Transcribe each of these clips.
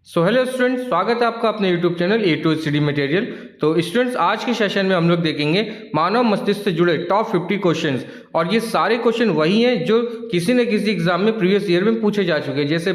So hello students, स्वागत है आपका अपने YouTube channel A two study material. तो स्टूडेंट्स, आज के सेशन में हम लोग देखेंगे मानव मस्तिष्क से जुड़े टॉप 50 क्वेश्चंस। और ये सारे क्वेश्चन वही हैं जो किसी न किसी एग्जाम में प्रीवियस ईयर में पूछे जा चुके हैं, जैसे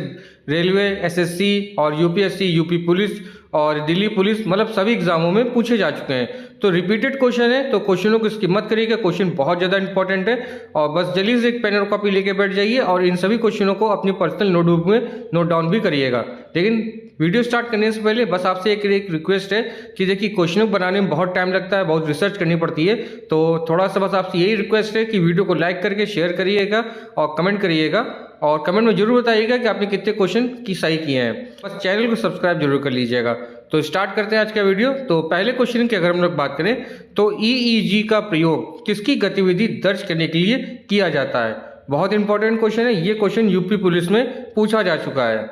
रेलवे, एसएससी और यूपीएससी, यूपी पुलिस और दिल्ली पुलिस, मतलब सभी एग्जामों में पूछे जा चुके हैं। तो रिपीटेड क्वेश्चन है, तो क्वेश्चनों को स्किप मत करिएगा, क्वेश्चन बहुत ज़्यादा इंपॉर्टेंट है। और बस जल्दी से एक पेन और कॉपी लेके बैठ जाइए और इन सभी क्वेश्चनों को अपनी पर्सनल नोटबुक में नोट डाउन भी करिएगा। लेकिन वीडियो स्टार्ट करने से पहले बस आपसे एक रिक्वेस्ट है कि देखिए, क्वेश्चनों को बनाने में बहुत टाइम लगता है, बहुत रिसर्च करनी पड़ती है। तो थोड़ा सा बस आपसे यही रिक्वेस्ट है कि वीडियो को लाइक करके शेयर करिएगा और कमेंट करिएगा, और कमेंट में जरूर बताइएगा कि आपने कितने क्वेश्चन की सही किए हैं। बस चैनल को सब्सक्राइब जरूर कर लीजिएगा। तो स्टार्ट करते हैं आज का वीडियो। तो पहले क्वेश्चन की अगर हम लोग बात करें तो EEG का प्रयोग किसकी गतिविधि दर्ज करने के लिए किया जाता है? बहुत इंपॉर्टेंट क्वेश्चन है, ये क्वेश्चन यूपी पुलिस में पूछा जा चुका है।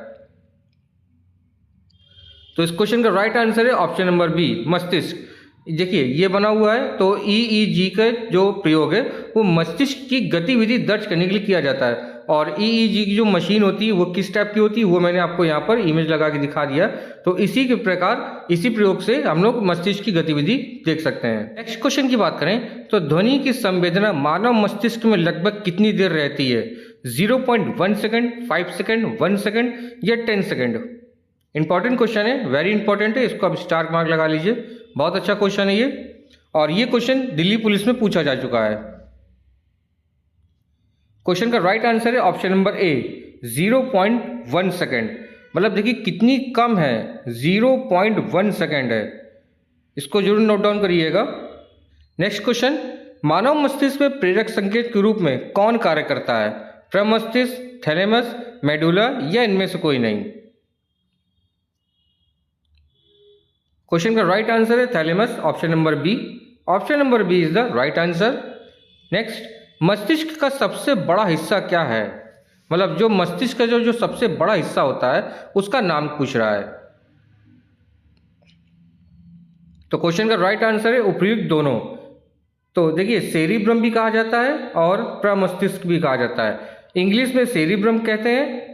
तो इस क्वेश्चन का राइट आंसर है ऑप्शन नंबर बी, मस्तिष्क। देखिए ये बना हुआ है, तो EEG का जो प्रयोग है वो मस्तिष्क की गतिविधि दर्ज करने के लिए किया जाता है। और EEG की जो मशीन होती है वो किस टाइप की होती है वो मैंने आपको यहाँ पर इमेज लगा के दिखा दिया। तो इसी के प्रकार, इसी प्रयोग से हम लोग मस्तिष्क की गतिविधि देख सकते हैं। नेक्स्ट क्वेश्चन की बात करें तो ध्वनि की संवेदना मानव मस्तिष्क में लगभग कितनी देर रहती है? 0.1 सेकेंड, 5 सेकेंड, 1 सेकेंड या 10 सेकेंड? इंपॉर्टेंट क्वेश्चन है, वेरी इंपॉर्टेंट है, इसको आप स्टार मार्क लगा लीजिए। बहुत अच्छा क्वेश्चन है ये, और ये क्वेश्चन दिल्ली पुलिस में पूछा जा चुका है। क्वेश्चन का राइट आंसर है ऑप्शन नंबर ए, 0.1 सेकेंड। मतलब देखिए कितनी कम है, 0.1 सेकेंड है। इसको जरूर नोट डाउन करिएगा। नेक्स्ट क्वेश्चन, मानव मस्तिष्क में प्रेरक संकेत के रूप में कौन कार्य करता है? प्रमस्तिष्क, थैलेमस, मेडुला या इनमें से कोई नहीं? क्वेश्चन का राइट आंसर है thalamus, option number B. Option number B is the right answer. Next, मस्तिष्क का सबसे बड़ा हिस्सा क्या है? मतलब जो मस्तिष्क का जो सबसे बड़ा हिस्सा होता है उसका नाम पूछ रहा है। तो क्वेश्चन का राइट आंसर है उपयुक्त दोनों। तो देखिए, सेरिब्रम भी कहा जाता है और प्रमस्तिष्क भी कहा जाता है। इंग्लिश में सेरिब्रम कहते हैं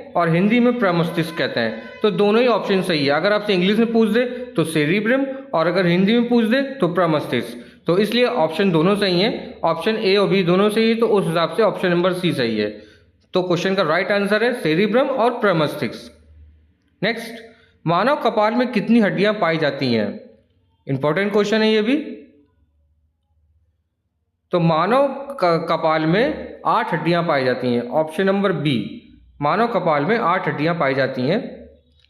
और हिंदी में प्रमस्तिष्क कहते हैं। तो दोनों ही ऑप्शन सही है। अगर आपसे इंग्लिश में पूछ दे तो सेरिब्रम, और अगर हिंदी में पूछ दे तो प्रमस्तिष्क। तो इसलिए ऑप्शन दोनों सही है, ऑप्शन ए और बी दोनों सही है। तो उस हिसाब से ऑप्शन नंबर सी सही है। तो क्वेश्चन का राइट आंसर है सेरिब्रम और प्रमस्तिष्क। नेक्स्ट, मानव कपाल में कितनी हड्डियां पाई जाती हैं? इंपॉर्टेंट क्वेश्चन है ये भी। तो मानव कपाल में 8 हड्डियां पाई जाती हैं, ऑप्शन नंबर बी। मानव कपाल में 8 हड्डियां पाई जाती हैं।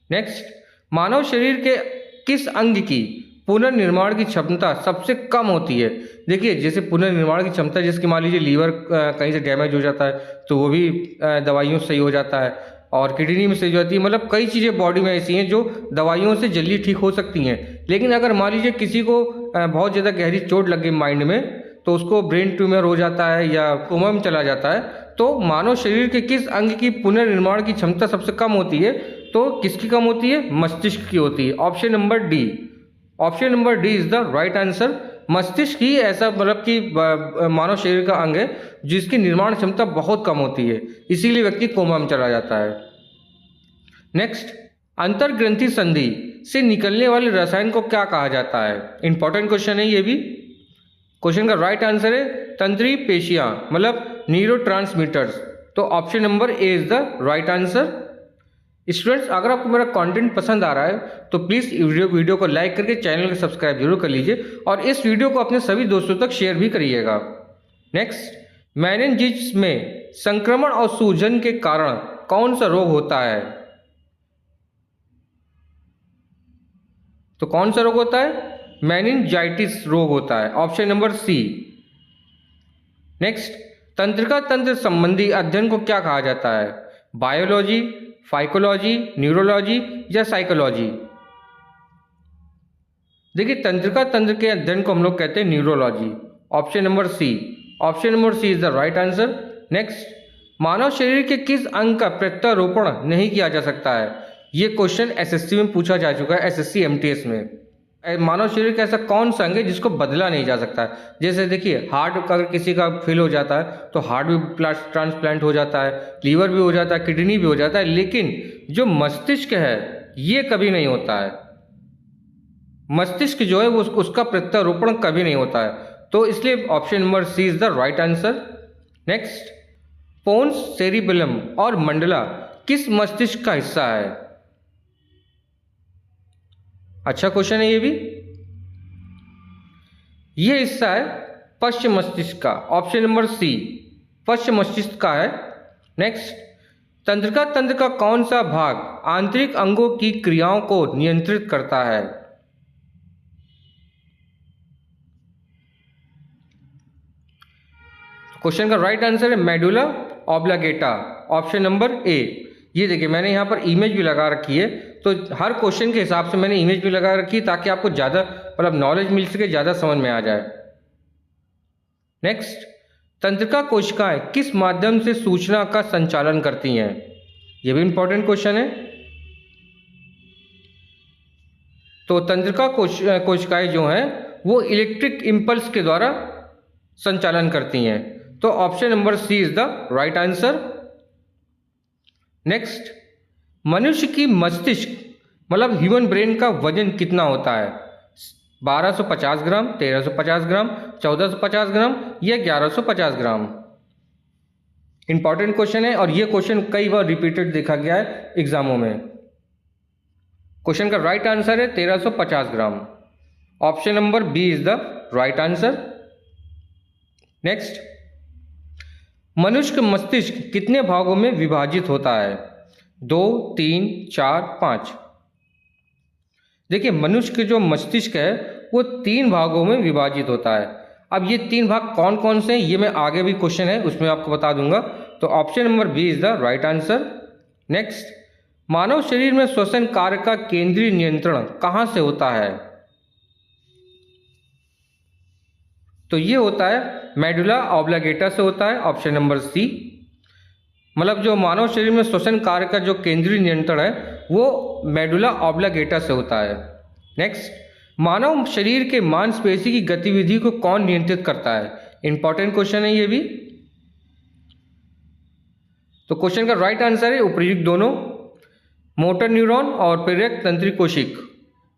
नेक्स्ट, मानव शरीर के किस अंग की पुनर्निर्माण की क्षमता सबसे कम होती है? देखिए, जैसे पुनर्निर्माण की क्षमता, जिसकी मान लीजिए लीवर कहीं से डैमेज हो जाता है तो वो भी दवाइयों से सही हो जाता है, और किडनी में सही हो जाती है। मतलब कई चीज़ें बॉडी में ऐसी हैं जो दवाइयों से जल्दी ठीक हो सकती हैं। लेकिन अगर मान लीजिए किसी को बहुत ज़्यादा गहरी चोट लग गई माइंड में, तो उसको ब्रेन ट्यूमर हो जाता है या कोमा में चला जाता है, तो मानव शरीर के किस अंग की पुनर्निर्माण की क्षमता सबसे कम होती है? तो किसकी कम होती है? मस्तिष्क की होती है, option number D. Option number D is the right answer. मस्तिष्क ही ऐसा मतलब कि मानव शरीर का अंग है जिसकी निर्माण क्षमता बहुत कम होती है, इसीलिए व्यक्ति कोमा में चला जाता है। नेक्स्ट, अंतर्ग्रंथि संधि से निकलने वाले रसायन को क्या कहा जाता है? इंपॉर्टेंट क्वेश्चन है ये भी। क्वेश्चन का राइट आंसर है तंत्रीय पेशियां, मतलब न्यूरोट्रांसमीटर्स। तो option number A is the right answer. Students, अगर आपको मेरा कंटेंट पसंद आ रहा है तो प्लीज़ वीडियो को लाइक करके चैनल को सब्सक्राइब जरूर कर लीजिए, और इस वीडियो को अपने सभी दोस्तों तक शेयर भी करिएगा। नेक्स्ट, मेनिंजिस में संक्रमण और सूजन के कारण कौन सा रोग होता है? तो कौन सा रोग होता है? मेनिंजाइटिस रोग होता है, ऑप्शन नंबर सी। नेक्स्ट, तंत्रिका तंत्र संबंधी अध्ययन को क्या कहा जाता है? बायोलॉजी, फाइकोलॉजी, न्यूरोलॉजी या साइकोलॉजी? देखिए, तंत्रिका तंत्र के अध्ययन को हम लोग कहते हैं neurology, option number C. Option number C is the right answer. Next, मानव शरीर के किस अंग का प्रत्यारोपण नहीं किया जा सकता है? ये क्वेश्चन एसएससी में पूछा जा चुका है, एसएससी एमटीएस में। मानव शरीर का ऐसा कौन सा अंग है जिसको बदला नहीं जा सकता है? जैसे देखिए, हार्ट अगर किसी का फेल हो जाता है तो हार्ट भी ट्रांसप्लांट हो जाता है, लीवर भी हो जाता है, किडनी भी हो जाता है, लेकिन जो मस्तिष्क है ये कभी नहीं होता है। मस्तिष्क जो है वो उसका प्रत्यारोपण कभी नहीं होता है, तो इसलिए option number C is the right answer. Next, pons cerebellum और मंडला किस मस्तिष्क का हिस्सा है? अच्छा क्वेश्चन है ये भी। ये हिस्सा है पश्चिम मस्तिष्क का, ऑप्शन नंबर सी पश्चिम मस्तिष्क का है। नेक्स्ट, तंत्रिका तंत्र का कौन सा भाग आंतरिक अंगों की क्रियाओं को नियंत्रित करता है? क्वेश्चन का राइट आंसर है मेडुला ऑब्लागेटा, ऑप्शन नंबर ए। ये देखिए मैंने यहाँ पर इमेज भी लगा रखी है, तो हर क्वेश्चन के हिसाब से मैंने इमेज भी लगा रखी है ताकि आपको ज़्यादा मतलब नॉलेज मिल सके, ज़्यादा समझ में आ जाए। नेक्स्ट, तंत्रिका कोशिकाएं किस माध्यम से सूचना का संचालन करती हैं? यह भी इंपॉर्टेंट क्वेश्चन है। तो तंत्रिका कोशिकाएं जो हैं वो इलेक्ट्रिक इम्पल्स के द्वारा संचालन करती हैं, तो option number C is the right answer. Next, मनुष्य की मस्तिष्क मतलब ह्यूमन ब्रेन का वजन कितना होता है? 1250 ग्राम, 1350 ग्राम, 1450 ग्राम या 1150 ग्राम? इंपॉर्टेंट क्वेश्चन है और ये क्वेश्चन कई बार रिपीटेड देखा गया है एग्जामों में। क्वेश्चन का राइट आंसर है 1350 gram, option number B is the right answer. Next, मनुष्य का मस्तिष्क कितने भागों में विभाजित होता है? 2, 3, 4, 5? देखिए मनुष्य के जो मस्तिष्क है वो 3 भागों में विभाजित होता है। अब ये 3 भाग कौन कौन से हैं ये मैं आगे भी क्वेश्चन है उसमें आपको बता दूंगा, तो option number B is the right answer. Next, मानव शरीर में श्वसन कार्य का केंद्रीय नियंत्रण कहाँ से होता है? तो ये होता है मेडुला ऑब्लागेटा से होता है, ऑप्शन नंबर सी। मतलब जो मानव शरीर में श्वसन कार्य का जो केंद्रीय नियंत्रण है वो मेडुला ऑब्लागेटा से होता है। नेक्स्ट, मानव शरीर के मांसपेशी की गतिविधि को कौन नियंत्रित करता है? इंपॉर्टेंट क्वेश्चन है ये भी। तो क्वेश्चन का राइट आंसर है उपर्युक्त दोनों, मोटर न्यूरॉन और प्रेरक तंत्रिक कोशिक।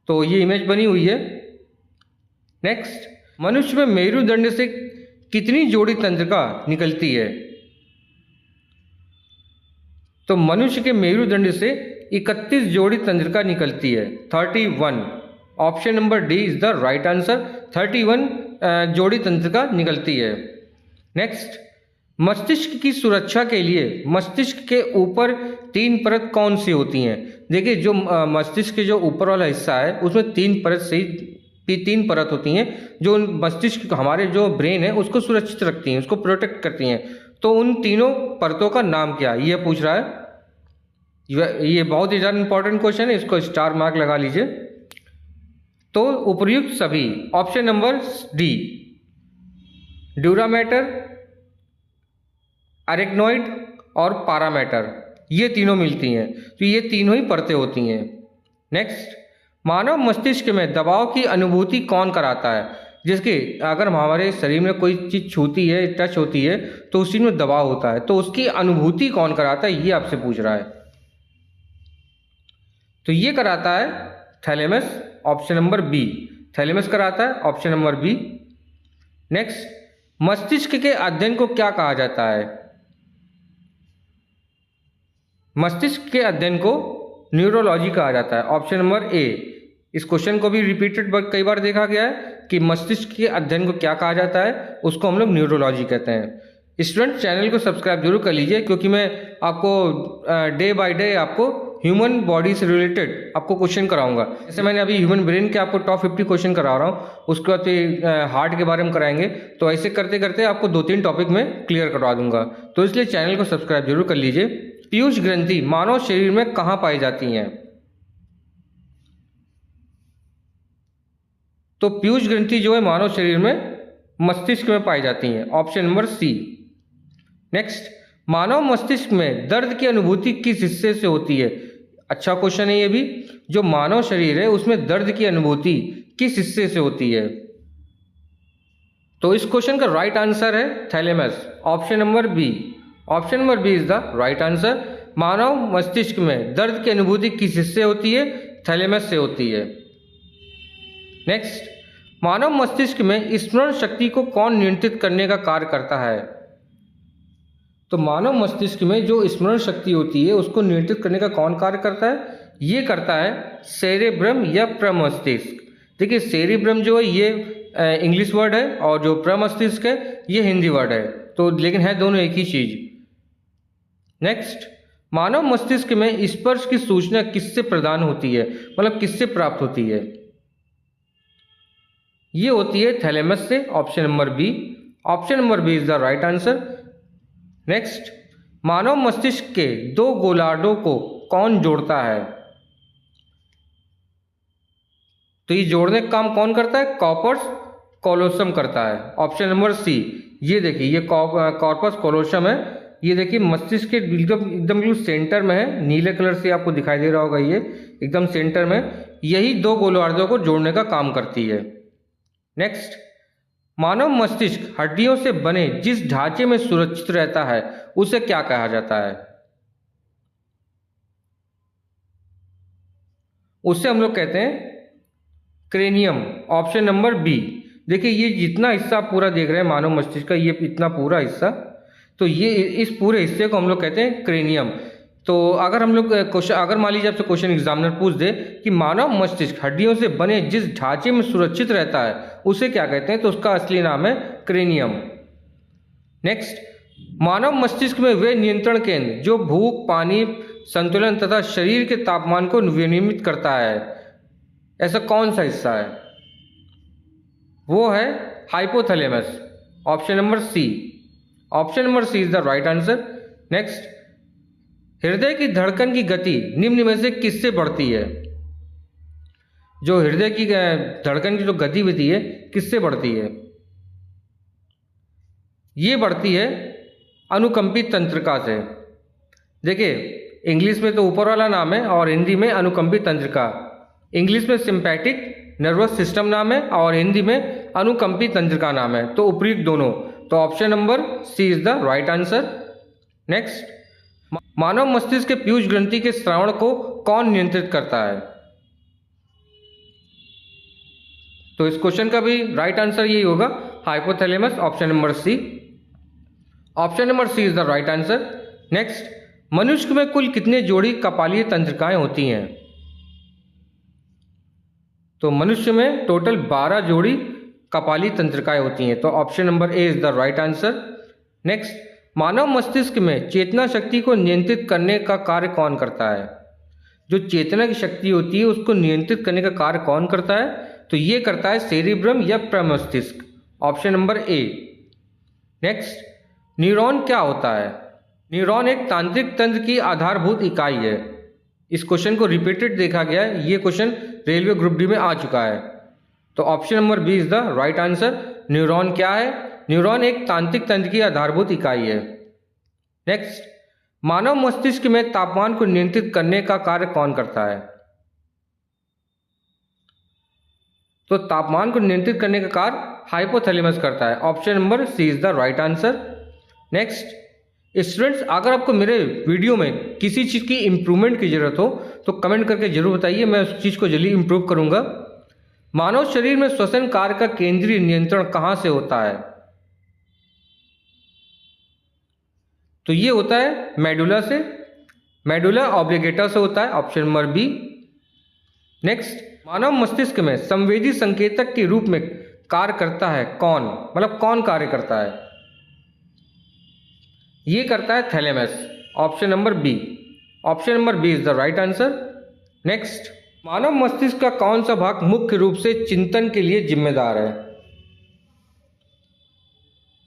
तो ये इमेज बनी हुई है। नेक्स्ट, मनुष्य में मेरुदंड से कितनी जोड़ी तंत्रिका निकलती है? तो मनुष्य के मेरुदंड से 31 जोड़ी तंत्रिका निकलती है, 31। Option number D is the right answer, 31 जोड़ी तंत्रिका निकलती है। नेक्स्ट, मस्तिष्क की सुरक्षा के लिए मस्तिष्क के ऊपर 3 परत कौन सी होती हैं? देखिए जो मस्तिष्क के जो ऊपर वाला हिस्सा है उसमें 3 परत होती हैं जो मस्तिष्क हमारे जो ब्रेन है उसको सुरक्षित रखती हैं, उसको प्रोटेक्ट करती हैं। तो उन तीनों परतों का नाम क्या है ये पूछ रहा है। ये बहुत ही ज़्यादा इंपॉर्टेंट क्वेश्चन है, इसको स्टार मार्क लगा लीजिए। तो उपर्युक्त सभी, option number D, dura mater, arachnoid और पारामैटर, ये तीनों मिलती हैं, तो ये तीनों ही परतें होती हैं। नेक्स्ट, मानव मस्तिष्क में दबाव की अनुभूति कौन कराता है? जिसके अगर हमारे शरीर में कोई चीज़ छूती है, टच होती है तो उसी में दबाव होता है, तो उसकी अनुभूति कौन कराता है ये आपसे पूछ रहा है। तो ये कराता है thalamus, option number B, thalamus कराता है, ऑप्शन नंबर बी। नेक्स्ट, मस्तिष्क के अध्ययन को क्या कहा जाता है? मस्तिष्क के अध्ययन को न्यूरोलॉजी कहा जाता है, ऑप्शन नंबर ए। इस क्वेश्चन को भी रिपीटेड कई बार देखा गया है कि मस्तिष्क के अध्ययन को क्या कहा जाता है, उसको हम लोग न्यूरोलॉजी कहते हैं। स्टूडेंट चैनल को सब्सक्राइब जरूर कर लीजिए क्योंकि मैं आपको डे बाय डे आपको ह्यूमन बॉडी से रिलेटेड आपको क्वेश्चन कराऊंगा। जैसे मैंने अभी ह्यूमन ब्रेन के आपको टॉप 50 क्वेश्चन करा रहा हूँ, उसके बाद हार्ट के बारे में कराएंगे, तो ऐसे करते करते आपको 2-3 टॉपिक में क्लियर करवा दूंगा। तो इसलिए चैनल को सब्सक्राइब जरूर कर लीजिए। पीयूष ग्रंथि मानव शरीर में कहाँ पाई जाती हैं? तो पीयूष ग्रंथि जो है मानव शरीर में मस्तिष्क में पाई जाती हैं, ऑप्शन नंबर सी। नेक्स्ट, मानव मस्तिष्क में दर्द की अनुभूति किस हिस्से से होती है? अच्छा क्वेश्चन है ये भी। जो मानव शरीर है उसमें दर्द की अनुभूति किस हिस्से से होती है? तो इस क्वेश्चन का राइट आंसर है thalamus, option number B. Option number B is the right answer. मानव मस्तिष्क में दर्द की अनुभूति किस हिस्से होती है? थैलेमस से होती है। नेक्स्ट, मानव मस्तिष्क में स्मरण शक्ति को कौन नियंत्रित करने का कार्य करता है? तो मानव मस्तिष्क में जो स्मरण शक्ति होती है उसको नियंत्रित करने का कौन कार्य करता है? ये करता है सेरेब्रम या प्रमस्तिष्क। देखिए, सेरेब्रम जो है ये इंग्लिश वर्ड है और जो प्रमस्तिष्क है ये हिंदी वर्ड है, तो लेकिन है दोनों एक ही चीज। नेक्स्ट, मानव मस्तिष्क में स्पर्श की सूचना किससे प्रदान होती है, मतलब किससे प्राप्त होती है? ये होती है थैलेमस से। Option number B. Option number B is the right answer. Next, मानव मस्तिष्क के दो गोलार्धों को कौन जोड़ता है? तो ये जोड़ने का काम कौन करता है? कॉर्पस कोलोसम करता है। Option number C. ये देखिए, ये कॉर्पस कोलोसम है। ये देखिए मस्तिष्क के एकदम बिल्कुल सेंटर में है, नीले कलर से आपको दिखाई दे रहा होगा, ये एकदम सेंटर में। यही दो गोलार्धों को जोड़ने का काम करती है। नेक्स्ट, मानव मस्तिष्क हड्डियों से बने जिस ढांचे में सुरक्षित रहता है उसे क्या कहा जाता है? उसे हम लोग कहते हैं क्रेनियम। Option number B. देखिए, ये जितना हिस्सा आप पूरा देख रहे हैं मानव मस्तिष्क का, ये इतना पूरा हिस्सा, तो ये इस पूरे हिस्से को हम लोग कहते हैं क्रेनियम। तो अगर हम लोग क्वेश्चन, अगर मान लीजिए आपसे क्वेश्चन एग्जामिनर पूछ दे कि मानव मस्तिष्क हड्डियों से बने जिस ढांचे में सुरक्षित रहता है उसे क्या कहते हैं, तो उसका असली नाम है क्रेनियम। नेक्स्ट, मानव मस्तिष्क में वे नियंत्रण केंद्र जो भूख, पानी संतुलन तथा शरीर के तापमान को विनियमित करता है, ऐसा कौन सा हिस्सा है? वो है hypothalamus. Option number C. Option number C is the right answer. Next, हृदय की धड़कन की गति निम्न में से किससे बढ़ती है? जो हृदय की धड़कन की जो गतिविधि है किससे बढ़ती है? ये बढ़ती है अनुकंपित तंत्रिका से। देखिए, इंग्लिश में तो ऊपर वाला नाम है और हिंदी में अनुकंपित तंत्रिका। इंग्लिश में सिंपैथिक नर्वस सिस्टम नाम है और हिंदी में अनुकंपित तंत्रिका नाम है, तो उपयुक्त दोनों। तो option number C is the right answer. Next, मानव मस्तिष्क के पीयूष ग्रंथि के स्रावण को कौन नियंत्रित करता है? तो इस क्वेश्चन का भी राइट आंसर यही होगा, hypothalamus. Option number C. Option number C is the right answer. Next, मनुष्य में कुल कितने जोड़ी कपालीय तंत्रिकाएं होती हैं? तो मनुष्य में टोटल 12 जोड़ी कपाली तंत्रिकाएं होती हैं, तो option number A is the right answer. Next, मानव मस्तिष्क में चेतना शक्ति को नियंत्रित करने का कार्य कौन करता है? जो चेतना की शक्ति होती है उसको नियंत्रित करने का कार्य कौन करता है? तो ये करता है सेरिब्रम या प्रमस्तिष्क। Option number A. Next, neuron क्या होता है? न्यूरॉन एक तांत्रिक तंत्र की आधारभूत इकाई है। इस क्वेश्चन को रिपीटेड देखा गया है, ये क्वेश्चन रेलवे ग्रुप डी में आ चुका है। तो option number B is the right answer. Neuron क्या है? न्यूरॉन एक तांत्रिक तंत्र की आधारभूत इकाई है। नेक्स्ट, मानव मस्तिष्क में तापमान को नियंत्रित करने का कार्य कौन करता है? तो तापमान को नियंत्रित करने का कार्य हाइपोथैलेमस करता है। Option number C is the right answer. Next, students, अगर आपको मेरे वीडियो में किसी चीज़ की इम्प्रूवमेंट की ज़रूरत हो तो कमेंट करके जरूर बताइए, मैं उस चीज़ को जल्दी इम्प्रूव करूँगा। मानव शरीर में श्वसन कार्य का केंद्रीय नियंत्रण कहाँ से होता है? तो ये होता है मेडुला से, मेडुला ऑब्लिगेटा से होता है। Option number B. नेक्स्ट, मानव मस्तिष्क में संवेदी संकेतक के रूप में कार्य करता है कौन, मतलब कौन कार्य करता है? ये करता है thalamus. Option number B. Option number B is the right answer. Next, मानव मस्तिष्क का कौन सा भाग मुख्य रूप से चिंतन के लिए जिम्मेदार है?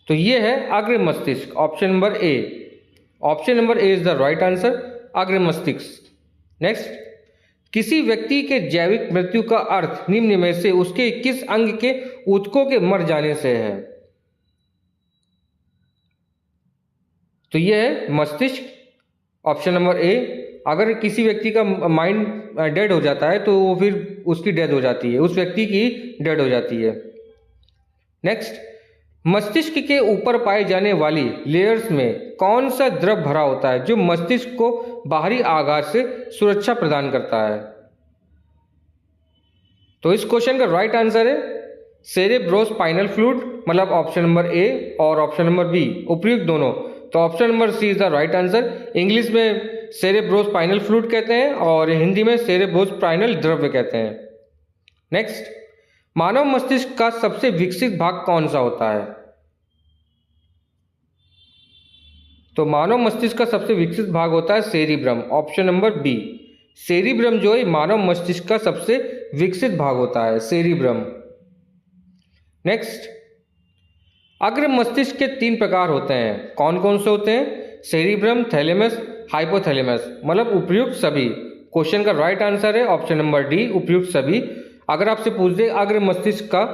तो ये है अग्र मस्तिष्क। Option number A. Option number A is the right answer, अग्र मस्तिष्क। नेक्स्ट, किसी व्यक्ति के जैविक मृत्यु का अर्थ निम्न में से उसके किस अंग के ऊतकों के मर जाने से है? तो ये है मस्तिष्क। ऑप्शन नंबर ए। अगर किसी व्यक्ति का माइंड डेड हो जाता है तो वो फिर उसकी डेथ हो जाती है, उस व्यक्ति की डेथ हो जाती है। नेक्स्ट, मस्तिष्क के ऊपर पाई जाने वाली लेयर्स में कौन सा द्रव भरा होता है जो मस्तिष्क को बाहरी आघात से सुरक्षा प्रदान करता है? तो इस क्वेश्चन का राइट आंसर है सेरेब्रोस्पाइनल फ्लूइड, मतलब ऑप्शन नंबर ए और ऑप्शन नंबर बी उपयुक्त दोनों। तो option number C is the right answer. English में सेरेब्रोस्पाइनल फ्लूइड कहते हैं और हिंदी में सेरेब्रोस्पाइनल द्रव्य कहते हैं। नेक्स्ट, मानव मस्तिष्क का सबसे विकसित भाग कौन सा होता है? तो मानव मस्तिष्क का सबसे विकसित भाग होता है cerebrum, option number B. Cerebrum जो है मानव मस्तिष्क का सबसे विकसित भाग होता है, सेरिब्रम। नेक्स्ट, अग्र मस्तिष्क के 3 प्रकार होते हैं, कौन कौन से होते हैं? सेरिब्रम, थैलेमस, हाइपोथैलेमस, मतलब उपयुक्त सभी। क्वेश्चन का राइट आंसर है ऑप्शन नंबर डी, उपयुक्त सभी। अगर आपसे पूछ दे अग्र मस्तिष्क का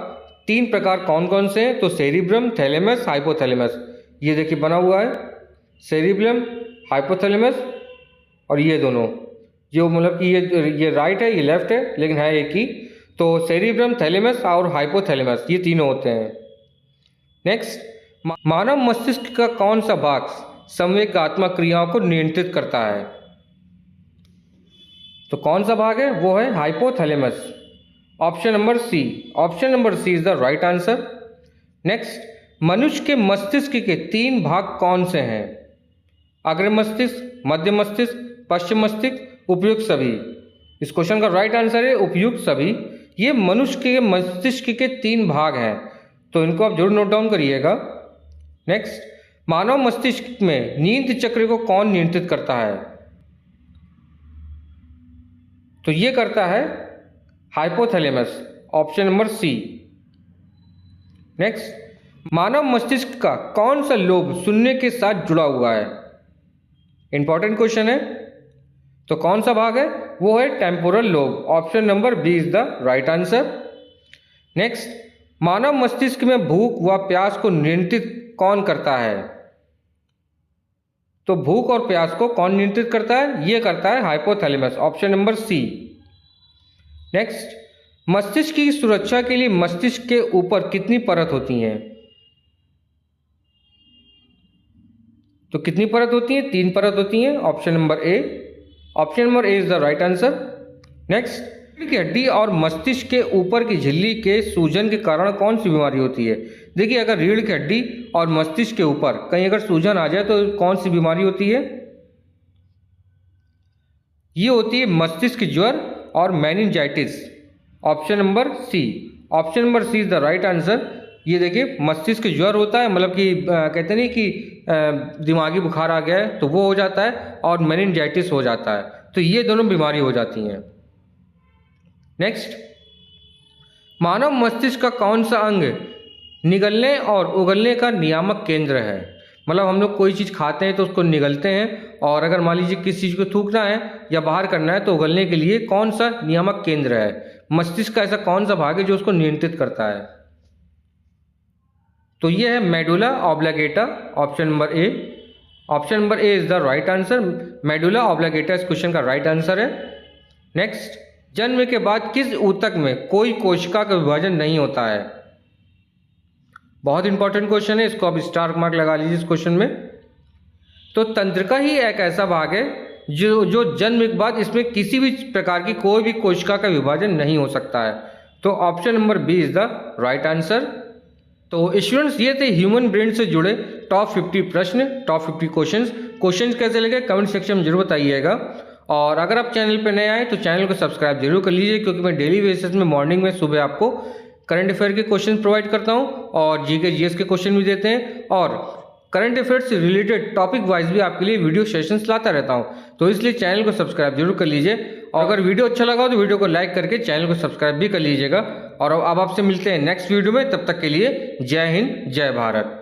3 प्रकार कौन कौन से हैं, तो सेरिब्रम, थैलेमस, हाइपोथैलेमस। ये देखिए बना हुआ है, सेरिब्रम, हाइपोथैलेमस और ये दोनों, जो मतलब कि ये राइट है, ये लेफ्ट है, लेकिन है एक ही। तो सेरिब्रम, थैलेमस और हाइपोथैलेमस, ये तीनों होते हैं। नेक्स्ट, मानव मस्तिष्क का कौन सा भाग संवेगात्मक क्रियाओं को नियंत्रित करता है? तो कौन सा भाग है? वो है hypothalamus, option number C. Option number C is the right answer. Next, मनुष्य के मस्तिष्क के 3 भाग कौन से हैं? अग्र मस्तिष्क, मध्य मस्तिष्क, पश्चिम मस्तिष्क, उपयुक्त सभी। इस क्वेश्चन का राइट आंसर है उपयुक्त सभी। ये मनुष्य के मस्तिष्क के 3 भाग हैं, तो इनको आप जरूर नोट डाउन करिएगा। नेक्स्ट, मानव मस्तिष्क में नींद चक्र को कौन नियंत्रित करता है? तो ये करता है hypothalamus, option number C. Next, मानव मस्तिष्क का कौन सा लोब सुनने के साथ जुड़ा हुआ है? इंपॉर्टेंट क्वेश्चन है। तो कौन सा भाग है? वो है temporal lobe, option number B is the right answer. Next, मानव मस्तिष्क में भूख व प्यास को नियंत्रित कौन करता है? तो भूख और प्यास को कौन नियंत्रित करता है? ये करता है hypothalamus, option number C. Next, मस्तिष्क की सुरक्षा के लिए मस्तिष्क के ऊपर कितनी परत होती हैं? तो कितनी परत होती है? 3 परत होती हैं, option number A. Option number A is the right answer. Next, रीढ़ की हड्डी और मस्तिष्क के ऊपर की झिल्ली के सूजन के कारण कौन सी बीमारी होती है? देखिए, अगर रीढ़ की हड्डी और मस्तिष्क के ऊपर कहीं अगर सूजन आ जाए तो कौन सी बीमारी होती है? ये होती है मस्तिष्क ज्वर और meningitis, option number C. Option number C is the right answer. ये देखिए, मस्तिष्क ज्वर होता है, मतलब कि कहते नहीं कि दिमागी बुखार आ गया है तो वो हो जाता है, और मेनिंजाइटिस हो जाता है, तो ये दोनों बीमारी हो जाती हैं। नेक्स्ट, मानव मस्तिष्क का कौन सा अंग निगलने और उगलने का नियामक केंद्र है? मतलब हम लोग कोई चीज़ खाते हैं तो उसको निगलते हैं, और अगर मान लीजिए किसी चीज़ को थूकना है या बाहर करना है तो उगलने के लिए कौन सा नियामक केंद्र है? मस्तिष्क का ऐसा कौन सा भाग है जो उसको नियंत्रित करता है? तो ये है medulla oblongata, option number A. Option number A is the right answer. Medulla oblongata इस क्वेश्चन का राइट आंसर है। नेक्स्ट, जन्म के बाद किस ऊतक में कोई कोशिका का विभाजन नहीं होता है? बहुत इंपॉर्टेंट क्वेश्चन है, इसको आप स्टार मार्क लगा लीजिए इस क्वेश्चन में। तो तंत्रिका ही एक ऐसा भाग है जो जन्म के बाद इसमें किसी भी प्रकार की कोई भी कोशिका का विभाजन नहीं हो सकता है। तो option number B is the right answer. तो स्टूडेंट्स, ये थे ह्यूमन ब्रेन से जुड़े टॉप 50 प्रश्न, टॉप 50 क्वेश्चंस कैसे लगे कमेंट सेक्शन में जरूर बताइएगा। और अगर आप चैनल पर नए आए तो चैनल को सब्सक्राइब जरूर कर लीजिए, क्योंकि मैं डेली बेसिस में मॉर्निंग में सुबह आपको करंट अफेयर के क्वेश्चन प्रोवाइड करता हूँ, और जीके जीएस के क्वेश्चन भी देते हैं, और करंट अफेयर्स से रिलेटेड टॉपिक वाइज भी आपके लिए वीडियो सेशंस लाता रहता हूँ। तो इसलिए चैनल को सब्सक्राइब जरूर कर लीजिए, और अगर वीडियो अच्छा लगा हो तो वीडियो को लाइक करके चैनल को सब्सक्राइब भी कर लीजिएगा। और अब आपसे मिलते हैं नेक्स्ट वीडियो में, तब तक के लिए जय हिंद, जय भारत।